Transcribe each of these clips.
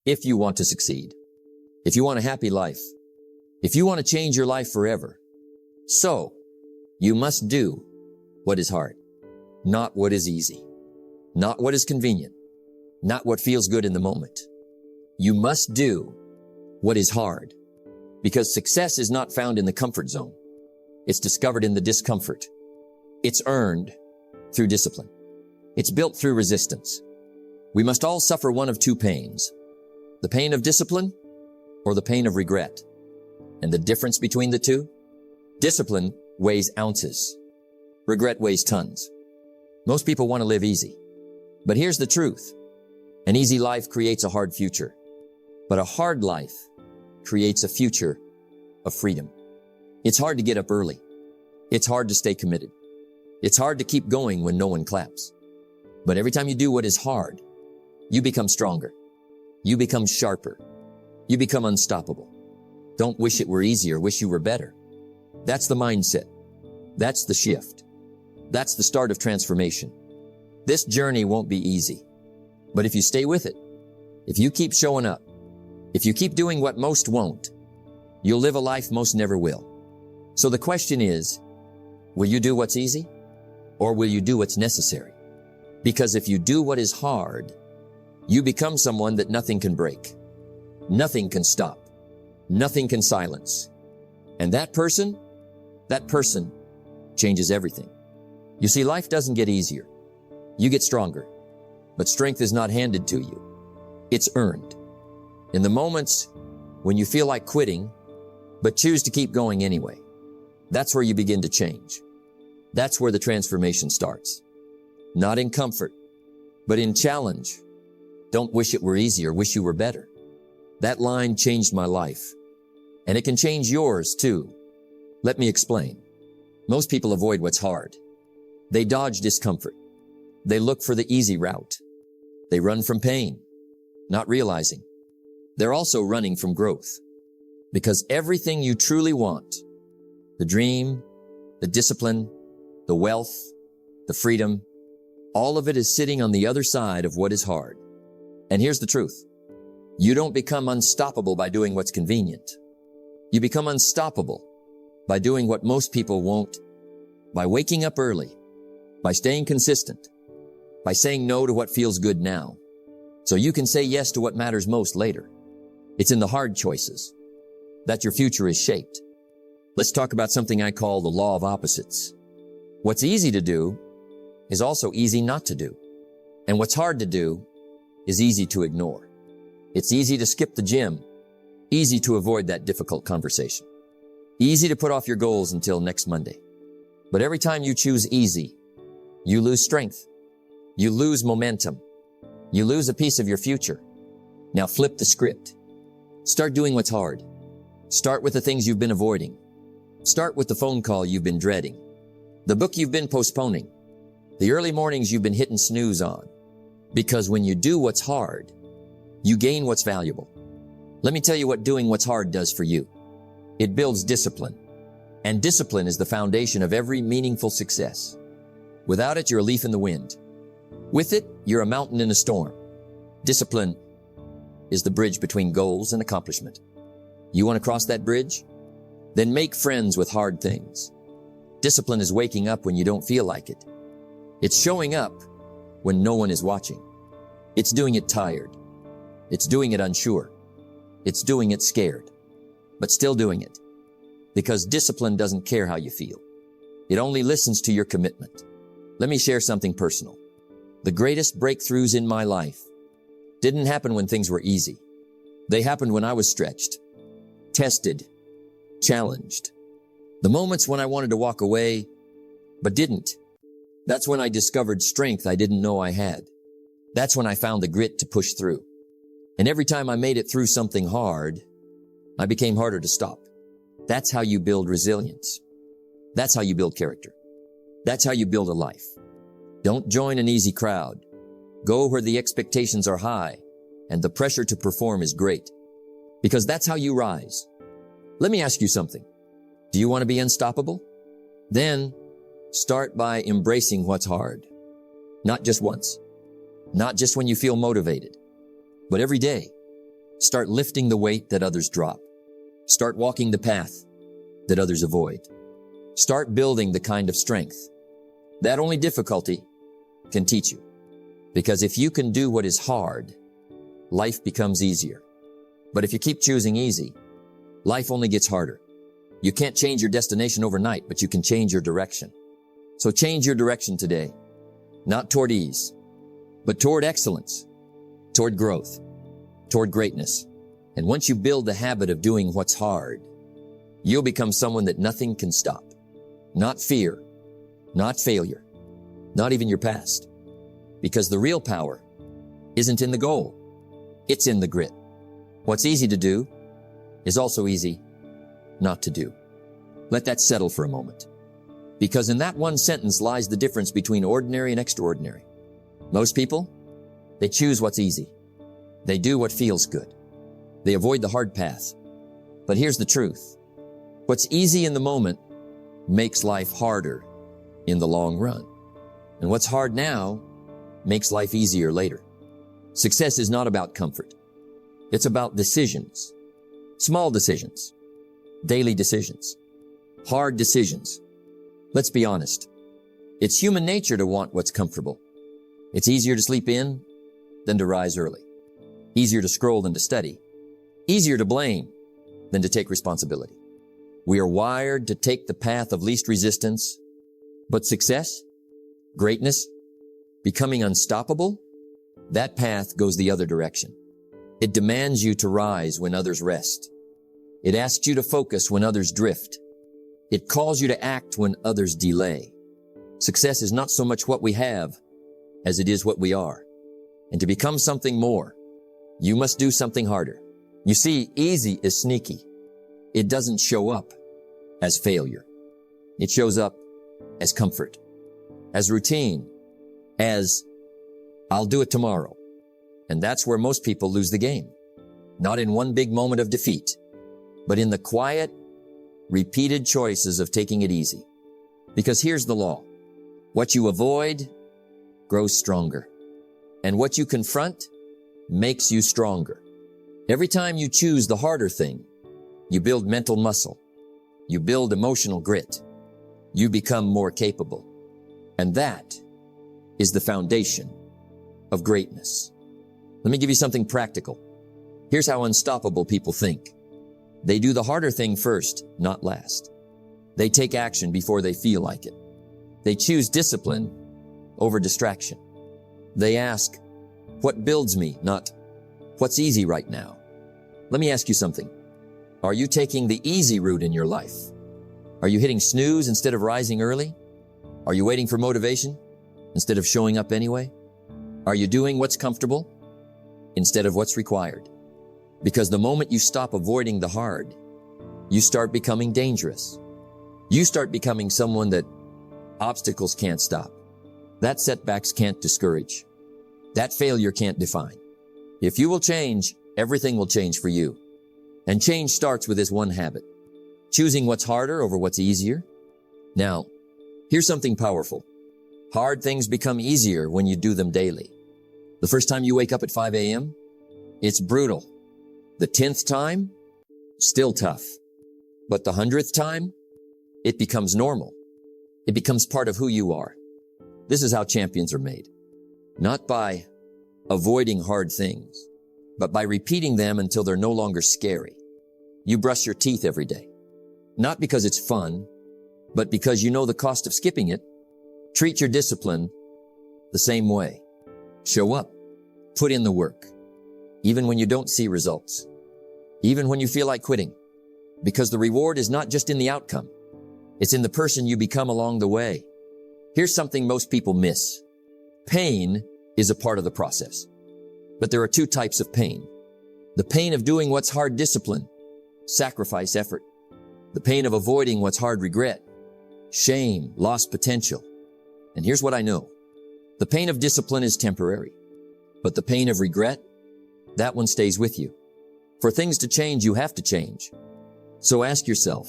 If you want to succeed, if you want a happy life, if you want to change your life forever, so you must do what is hard, not what is easy, not what is convenient, not what feels good in the moment. You must do what is hard, because success is not found in the comfort zone. It's discovered in the discomfort. It's earned through discipline. It's built through resistance. We must all suffer one of two pains, the pain of discipline or the pain of regret. And the difference between the two? Discipline weighs ounces. Regret weighs tons. Most people want to live easy. But here's the truth. An easy life creates a hard future. But a hard life creates a future of freedom. It's hard to get up early. It's hard to stay committed. It's hard to keep going when no one claps. But every time you do what is hard, you become stronger. You become sharper. You become unstoppable. Don't wish it were easier, wish you were better. That's the mindset. That's the shift. That's the start of transformation. This journey won't be easy. But if you stay with it, if you keep showing up, if you keep doing what most won't, you'll live a life most never will. So the question is, will you do what's easy or will you do what's necessary? Because if you do what is hard, you become someone that nothing can break. Nothing can stop. Nothing can silence. And that person changes everything. You see, life doesn't get easier. You get stronger. But strength is not handed to you. It's earned. In the moments when you feel like quitting, but choose to keep going anyway, that's where you begin to change. That's where the transformation starts. Not in comfort, but in challenge. Don't wish it were easier, wish you were better. That line changed my life. And it can change yours too. Let me explain. Most people avoid what's hard. They dodge discomfort. They look for the easy route. They run from pain, not realizing they're also running from growth. Because everything you truly want, the dream, the discipline, the wealth, the freedom, all of it is sitting on the other side of what is hard. And here's the truth. You don't become unstoppable by doing what's convenient. You become unstoppable by doing what most people won't, by waking up early, by staying consistent, by saying no to what feels good now, so you can say yes to what matters most later. It's in the hard choices that your future is shaped. Let's talk about something I call the law of opposites. What's easy to do is also easy not to do. And what's hard to do is easy to ignore. It's easy to skip the gym, easy to avoid that difficult conversation, easy to put off your goals until next Monday. But every time you choose easy, you lose strength, you lose momentum, you lose a piece of your future. Now flip the script. Start doing what's hard. Start with the things you've been avoiding. Start with the phone call you've been dreading, the book you've been postponing, the early mornings you've been hitting snooze on. Because when you do what's hard, you gain what's valuable. Let me tell you what doing what's hard does for you. It builds discipline. And discipline is the foundation of every meaningful success. Without it, you're a leaf in the wind. With it, you're a mountain in a storm. Discipline is the bridge between goals and accomplishment. You want to cross that bridge? Then make friends with hard things. Discipline is waking up when you don't feel like it. It's showing up when no one is watching. It's doing it tired. It's doing it unsure. It's doing it scared, but still doing it. Because discipline doesn't care how you feel. It only listens to your commitment. Let me share something personal. The greatest breakthroughs in my life didn't happen when things were easy. They happened when I was stretched, tested, challenged. The moments when I wanted to walk away, but didn't. That's when I discovered strength I didn't know I had. That's when I found the grit to push through. And every time I made it through something hard, I became harder to stop. That's how you build resilience. That's how you build character. That's how you build a life. Don't join an easy crowd. Go where the expectations are high and the pressure to perform is great. Because that's how you rise. Let me ask you something. Do you want to be unstoppable? Then start by embracing what's hard. Not just once. Not just when you feel motivated. But every day, start lifting the weight that others drop. Start walking the path that others avoid. Start building the kind of strength that only difficulty can teach you. Because if you can do what is hard, life becomes easier. But if you keep choosing easy, life only gets harder. You can't change your destination overnight, but you can change your direction. So change your direction today, not toward ease, but toward excellence, toward growth, toward greatness. And once you build the habit of doing what's hard, you'll become someone that nothing can stop. Not fear, not failure, not even your past. Because the real power isn't in the goal. It's in the grit. What's easy to do is also easy not to do. Let that settle for a moment. Because in that one sentence lies the difference between ordinary and extraordinary. Most people, they choose what's easy. They do what feels good. They avoid the hard path. But here's the truth. What's easy in the moment makes life harder in the long run. And what's hard now makes life easier later. Success is not about comfort. It's about decisions. Small decisions. Daily decisions. Hard decisions. Let's be honest. It's human nature to want what's comfortable. It's easier to sleep in than to rise early. Easier to scroll than to study. Easier to blame than to take responsibility. We are wired to take the path of least resistance, but success, greatness, becoming unstoppable, that path goes the other direction. It demands you to rise when others rest. It asks you to focus when others drift. It calls you to act when others delay. Success is not so much what we have as it is what we are. And to become something more, you must do something harder. You see, easy is sneaky. It doesn't show up as failure. It shows up as comfort, as routine, as I'll do it tomorrow. And that's where most people lose the game. Not in one big moment of defeat, but in the quiet, repeated choices of taking it easy. Because here's the law. What you avoid grows stronger. And what you confront makes you stronger. Every time you choose the harder thing, you build mental muscle. You build emotional grit. You become more capable. And that is the foundation of greatness. Let me give you something practical. Here's how unstoppable people think. They do the harder thing first, not last. They take action before they feel like it. They choose discipline over distraction. They ask, what builds me, not what's easy right now? Let me ask you something. Are you taking the easy route in your life? Are you hitting snooze instead of rising early? Are you waiting for motivation instead of showing up anyway? Are you doing what's comfortable instead of what's required? Because the moment you stop avoiding the hard, you start becoming dangerous. You start becoming someone that obstacles can't stop. That setbacks can't discourage. That failure can't define. If you will change, everything will change for you. And change starts with this one habit. Choosing what's harder over what's easier. Now, here's something powerful. Hard things become easier when you do them daily. The first time you wake up at 5 a.m., it's brutal. The 10th time, still tough. But the 100th time, it becomes normal. It becomes part of who you are. This is how champions are made. Not by avoiding hard things, but by repeating them until they're no longer scary. You brush your teeth every day. Not because it's fun, but because you know the cost of skipping it. Treat your discipline the same way. Show up. Put in the work. Even when you don't see results. Even when you feel like quitting. Because the reward is not just in the outcome. It's in the person you become along the way. Here's something most people miss. Pain is a part of the process. But there are two types of pain. The pain of doing what's hard, discipline, sacrifice, effort. The pain of avoiding what's hard, regret, shame, lost potential. And here's what I know. The pain of discipline is temporary. But the pain of regret, that one stays with you. For things to change, you have to change. So ask yourself,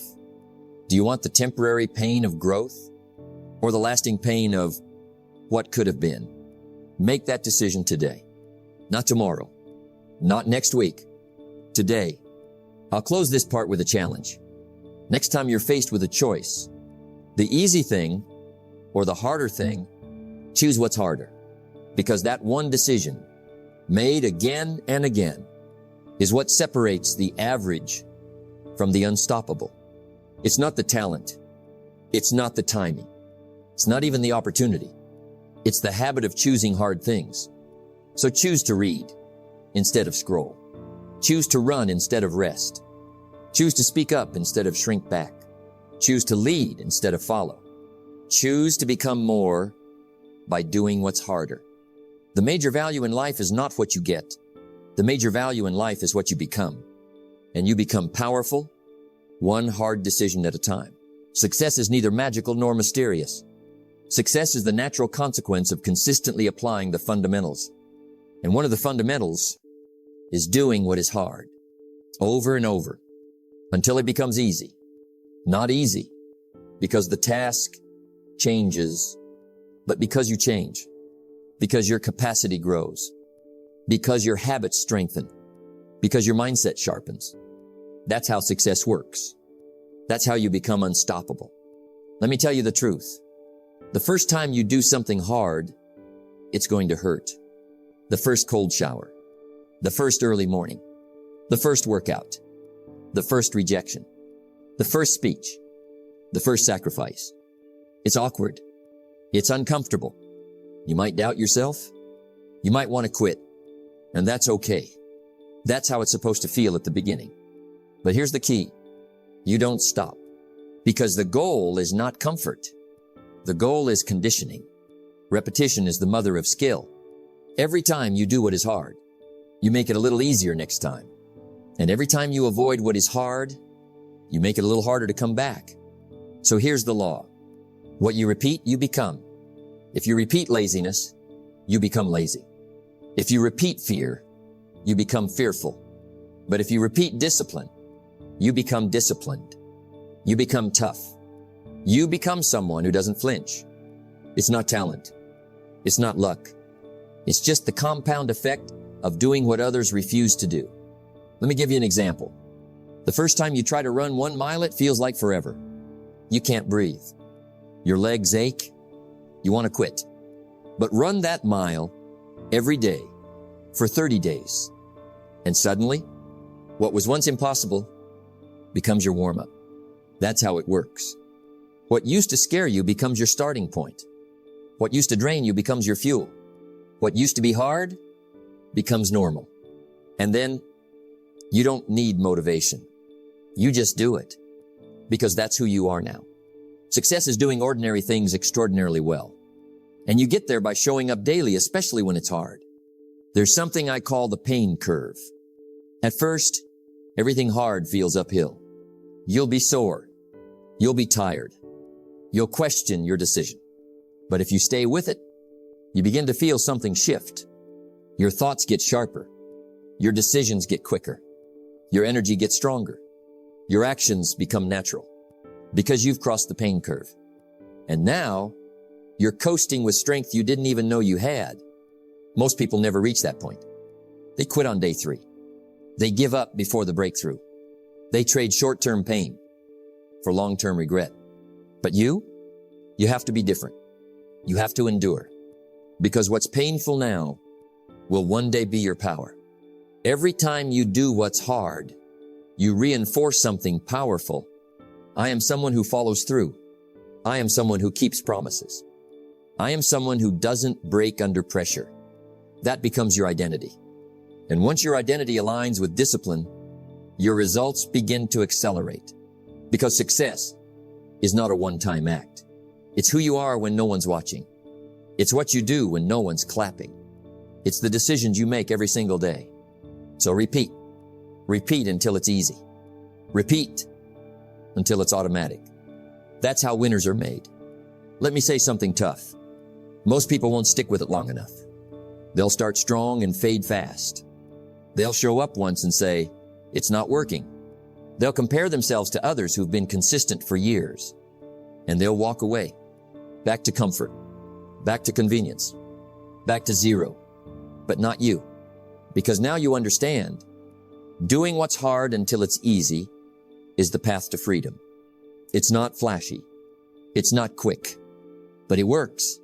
do you want the temporary pain of growth or the lasting pain of what could have been? Make that decision today, not tomorrow, Not next week. Today. I'll close this part with a challenge. Next time you're faced with a choice, the easy thing or the harder thing, choose what's harder. Because that one decision, made again and again, is what separates the average from the unstoppable. It's not the talent. It's not the timing. It's not even the opportunity. It's the habit of choosing hard things. So choose to read instead of scroll. Choose to run instead of rest. Choose to speak up instead of shrink back. Choose to lead instead of follow. Choose to become more by doing what's harder. The major value in life is not what you get. The major value in life is what you become. And you become powerful, one hard decision at a time. Success is neither magical nor mysterious. Success is the natural consequence of consistently applying the fundamentals. And one of the fundamentals is doing what is hard over and over until it becomes easy. Not easy because the task changes, but because you change, because your capacity grows, because your habits strengthen, because your mindset sharpens. That's how success works. That's how you become unstoppable. Let me tell you the truth. The first time you do something hard, it's going to hurt. The first cold shower, the first early morning, the first workout, the first rejection, the first speech, the first sacrifice. It's awkward. It's uncomfortable. You might doubt yourself. You might want to quit. And that's okay. That's how it's supposed to feel at the beginning. But here's the key. You don't stop. Because the goal is not comfort. The goal is conditioning. Repetition is the mother of skill. Every time you do what is hard, you make it a little easier next time. And every time you avoid what is hard, you make it a little harder to come back. So here's the law. What you repeat, you become. If you repeat laziness, you become lazy. If you repeat fear, you become fearful. But if you repeat discipline, you become disciplined. You become tough. You become someone who doesn't flinch. It's not talent. It's not luck. It's just the compound effect of doing what others refuse to do. Let me give you an example. The first time you try to run 1 mile, it feels like forever. You can't breathe. Your legs ache. You want to quit. But run that mile every day for 30 days. And suddenly, what was once impossible becomes your warm-up. That's how it works. What used to scare you becomes your starting point. What used to drain you becomes your fuel. What used to be hard becomes normal. And then you don't need motivation. You just do it because that's who you are now. Success is doing ordinary things extraordinarily well. And you get there by showing up daily, especially when it's hard. There's something I call the pain curve. At first, everything hard feels uphill. You'll be sore. You'll be tired. You'll question your decision. But if you stay with it, you begin to feel something shift. Your thoughts get sharper. Your decisions get quicker. Your energy gets stronger. Your actions become natural because you've crossed the pain curve. And now you're coasting with strength you didn't even know you had. Most people never reach that point. They quit on day 3. They give up before the breakthrough. They trade short-term pain for long-term regret. But you have to be different. You have to endure because what's painful now will one day be your power. Every time you do what's hard, you reinforce something powerful. I am someone who follows through. I am someone who keeps promises. I am someone who doesn't break under pressure. That becomes your identity. And once your identity aligns with discipline, your results begin to accelerate. Because success is not a one-time act. It's who you are when no one's watching. It's what you do when no one's clapping. It's the decisions you make every single day. So repeat. Repeat until it's easy. Repeat until it's automatic. That's how winners are made. Let me say something tough. Most people won't stick with it long enough. They'll start strong and fade fast. They'll show up once and say, it's not working. They'll compare themselves to others who've been consistent for years. And they'll walk away. Back to comfort. Back to convenience. Back to zero. But not you. Because now you understand, doing what's hard until it's easy is the path to freedom. It's not flashy. It's not quick, but it works.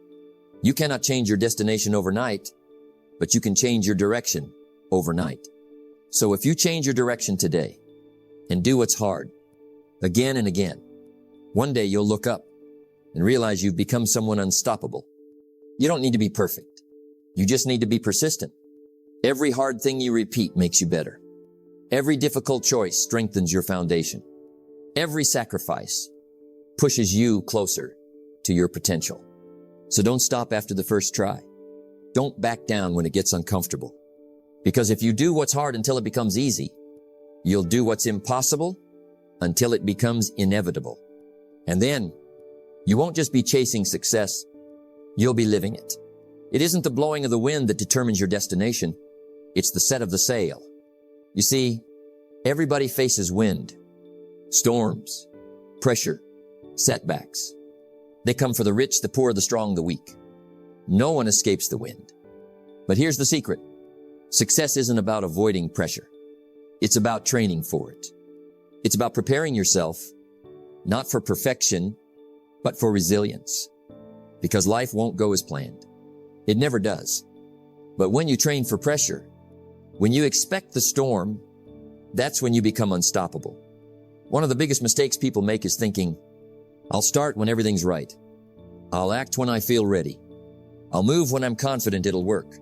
You cannot change your destination overnight, but you can change your direction overnight. So if you change your direction today and do what's hard again and again, one day you'll look up and realize you've become someone unstoppable. You don't need to be perfect. You just need to be persistent. Every hard thing you repeat makes you better. Every difficult choice strengthens your foundation. Every sacrifice pushes you closer to your potential. So don't stop after the first try. Don't back down when it gets uncomfortable. Because if you do what's hard until it becomes easy, you'll do what's impossible until it becomes inevitable. And then you won't just be chasing success, you'll be living it. It isn't the blowing of the wind that determines your destination. It's the set of the sail. You see, everybody faces wind, storms, pressure, setbacks. They come for the rich, the poor, the strong, the weak. No one escapes the wind. But here's the secret. Success isn't about avoiding pressure. It's about training for it. It's about preparing yourself, not for perfection, but for resilience. Because life won't go as planned. It never does. But when you train for pressure, when you expect the storm, that's when you become unstoppable. One of the biggest mistakes people make is thinking, I'll start when everything's right. I'll act when I feel ready. I'll move when I'm confident it'll work.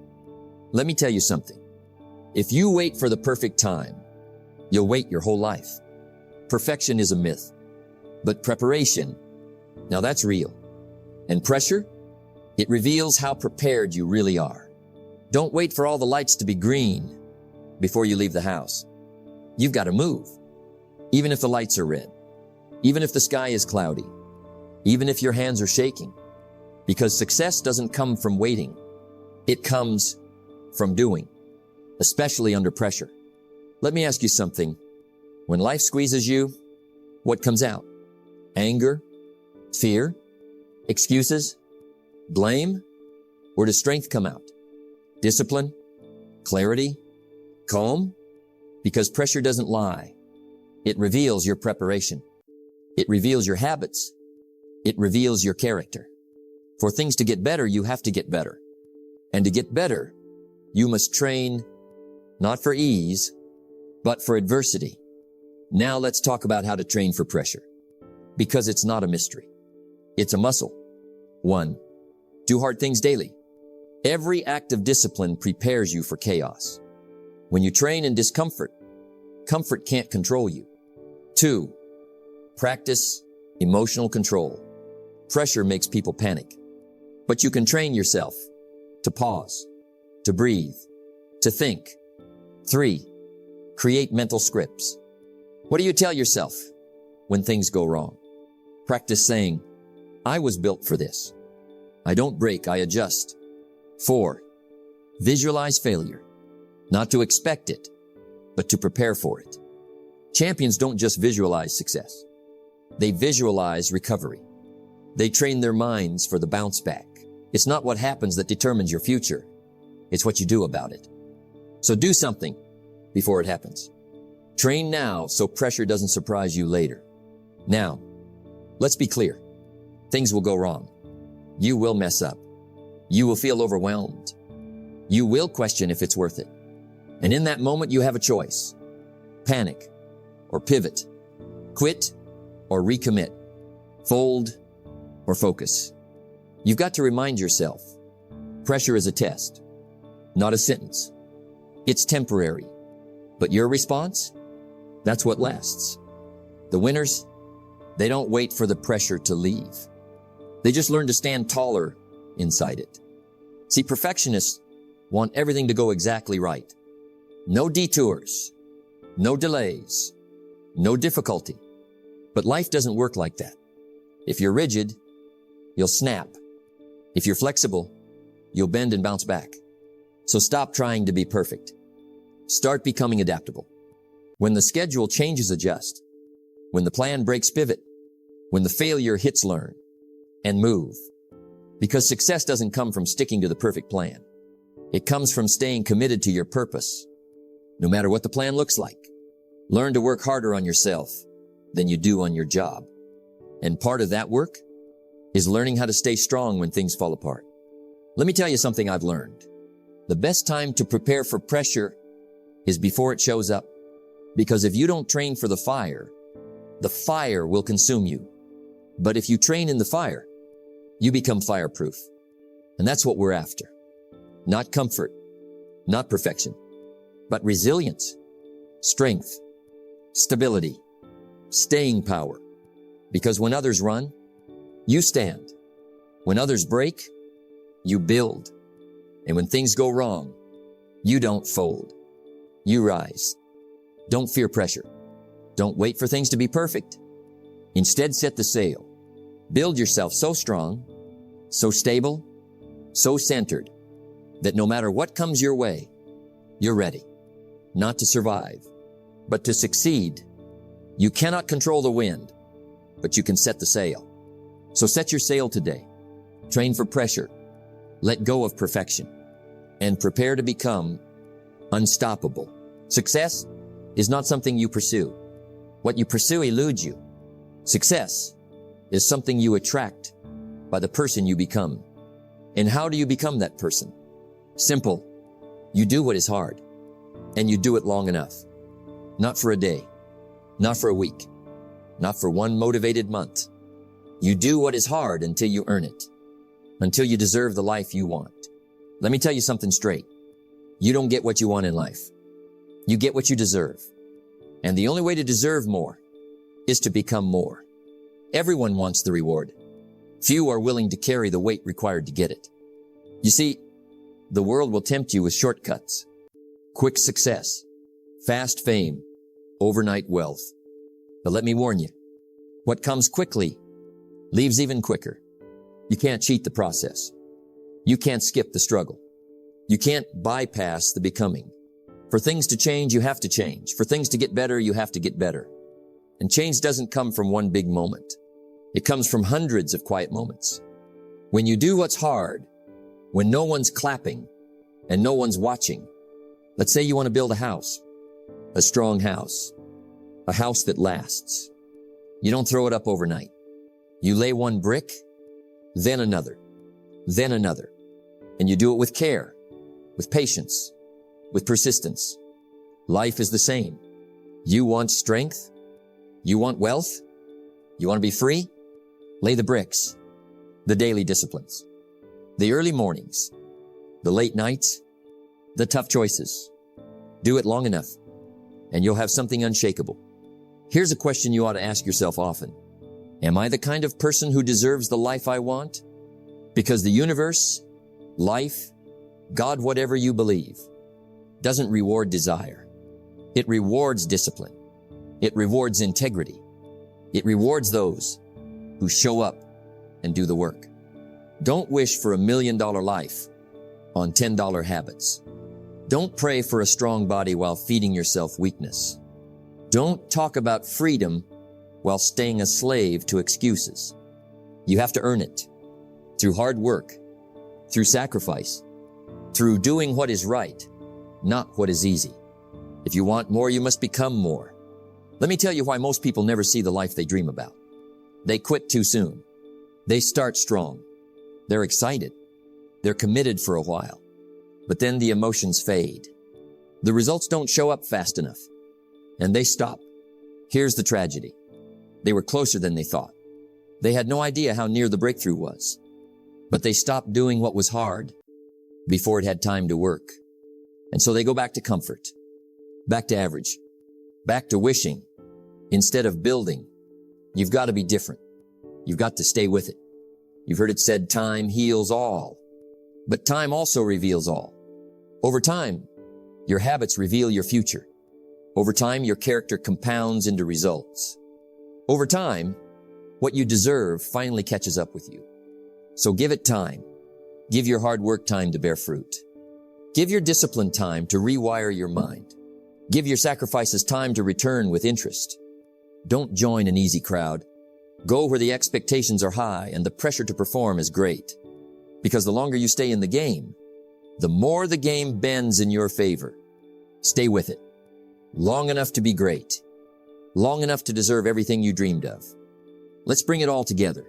Let me tell you something. If you wait for the perfect time, you'll wait your whole life. Perfection is a myth, but preparation, now that's real. And pressure, it reveals how prepared you really are. Don't wait for all the lights to be green before you leave the house. You've got to move, even if the lights are red, even if the sky is cloudy, even if your hands are shaking, because success doesn't come from waiting. It comes from doing, especially under pressure. Let me ask you something. When life squeezes you, what comes out? Anger, fear, excuses, blame, or does strength come out? Discipline, clarity, calm? Because pressure doesn't lie. It reveals your preparation. It reveals your habits. It reveals your character. For things to get better, you have to get better. And to get better, you must train not for ease, but for adversity. Now let's talk about how to train for pressure. Because it's not a mystery. It's a muscle. 1. Do hard things daily. Every act of discipline prepares you for chaos. When you train in discomfort, comfort can't control you. 2. Practice emotional control. Pressure makes people panic. But you can train yourself to pause, to breathe, to think. 3. Create mental scripts. What do you tell yourself when things go wrong? Practice saying, I was built for this. I don't break, I adjust. 4. Visualize failure. Not to expect it, but to prepare for it. Champions don't just visualize success. They visualize recovery. They train their minds for the bounce back. It's not what happens that determines your future. It's what you do about it. So do something before it happens. Train now so pressure doesn't surprise you later. Now, let's be clear. Things will go wrong. You will mess up. You will feel overwhelmed. You will question if it's worth it. And in that moment, you have a choice. Panic or pivot. Quit or recommit. Fold or focus. You've got to remind yourself, pressure is a test, not a sentence. It's temporary, but your response, that's what lasts. The winners, they don't wait for the pressure to leave. They just learn to stand taller inside it. See, perfectionists want everything to go exactly right. No detours, no delays, no difficulty. But life doesn't work like that. If you're rigid, you'll snap. If you're flexible, you'll bend and bounce back. So stop trying to be perfect. Start becoming adaptable. When the schedule changes, adjust. When the plan breaks, pivot. When the failure hits, learn and move. Because success doesn't come from sticking to the perfect plan. It comes from staying committed to your purpose, no matter what the plan looks like. Learn to work harder on yourself than you do on your job. And part of that work is learning how to stay strong when things fall apart. Let me tell you something I've learned. The best time to prepare for pressure is before it shows up. Because if you don't train for the fire will consume you. But if you train in the fire, you become fireproof. And that's what we're after. Not comfort, not perfection, but resilience, strength, stability, staying power. Because when others run, you stand. When others break, you build. And when things go wrong, you don't fold. You rise. Don't fear pressure. Don't wait for things to be perfect. Instead, set the sail. Build yourself so strong, so stable, so centered, that no matter what comes your way, you're ready. Not to survive, but to succeed. You cannot control the wind, but you can set the sail. So set your sail today. Train for pressure. Let go of perfection. And prepare to become unstoppable. Success is not something you pursue. What you pursue eludes you. Success is something you attract by the person you become. And how do you become that person? Simple. You do what is hard, and you do it long enough. Not for a day, not for a week, not for one motivated month. You do what is hard until you earn it, until you deserve the life you want. Let me tell you something straight. You don't get what you want in life. You get what you deserve. And the only way to deserve more is to become more. Everyone wants the reward. Few are willing to carry the weight required to get it. You see, the world will tempt you with shortcuts, quick success, fast fame, overnight wealth. But let me warn you, what comes quickly leaves even quicker. You can't cheat the process. You can't skip the struggle. You can't bypass the becoming. For things to change, you have to change. For things to get better, you have to get better. And change doesn't come from one big moment. It comes from hundreds of quiet moments. When you do what's hard, when no one's clapping and no one's watching. Let's say you want to build a house, a strong house, a house that lasts. You don't throw it up overnight. You lay one brick, then another, and you do it with care, with patience, with persistence. Life is the same. You want strength? You want wealth? You want to be free? Lay the bricks, the daily disciplines, the early mornings, the late nights, the tough choices. Do it long enough, and you'll have something unshakable. Here's a question you ought to ask yourself often. Am I the kind of person who deserves the life I want? Because the universe, life, God, whatever you believe, doesn't reward desire. It rewards discipline. It rewards integrity. It rewards those who show up and do the work. Don't wish for $1 million life on $10 habits. Don't pray for a strong body while feeding yourself weakness. Don't talk about freedom while staying a slave to excuses. You have to earn it through hard work, through sacrifice, through doing what is right, not what is easy. If you want more, you must become more. Let me tell you why most people never see the life they dream about. They quit too soon. They start strong. They're excited. They're committed for a while. But then the emotions fade. The results don't show up fast enough. And they stop. Here's the tragedy. They were closer than they thought. They had no idea how near the breakthrough was. But they stopped doing what was hard before it had time to work. And so they go back to comfort, back to average, back to wishing instead of building. You've got to be different. You've got to stay with it. You've heard it said, time heals all. But time also reveals all. Over time, your habits reveal your future. Over time, your character compounds into results. Over time, what you deserve finally catches up with you. So give it time. Give your hard work time to bear fruit. Give your discipline time to rewire your mind. Give your sacrifices time to return with interest. Don't join an easy crowd. Go where the expectations are high and the pressure to perform is great. Because the longer you stay in the game, The more the game bends in your favor, stay with it. Long enough to be great. Long enough to deserve everything you dreamed of. Let's bring it all together.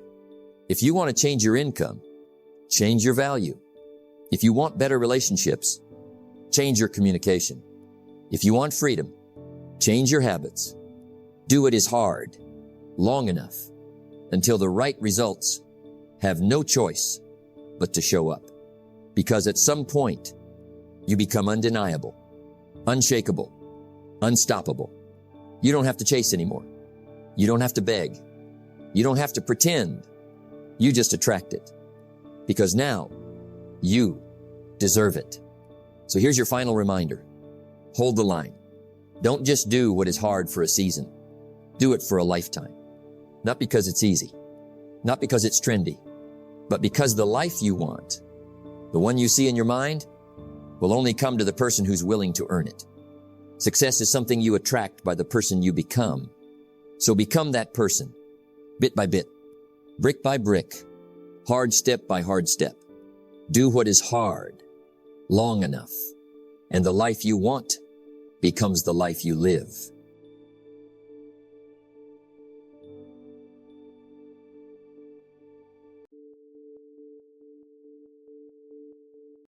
If you want to change your income, change your value. If you want better relationships, change your communication. If you want freedom, change your habits. Do what is hard, long enough, until the right results have no choice but to show up. Because at some point, you become undeniable, unshakable, unstoppable. You don't have to chase anymore. You don't have to beg. You don't have to pretend. You just attract it. Because now, you deserve it. So here's your final reminder. Hold the line. Don't just do what is hard for a season. Do it for a lifetime. Not because it's easy. Not because it's trendy. But because the life you want, the one you see in your mind, will only come to the person who's willing to earn it. Success is something you attract by the person you become. So become that person, bit by bit, brick by brick, hard step by hard step. Do what is hard, long enough, and the life you want becomes the life you live.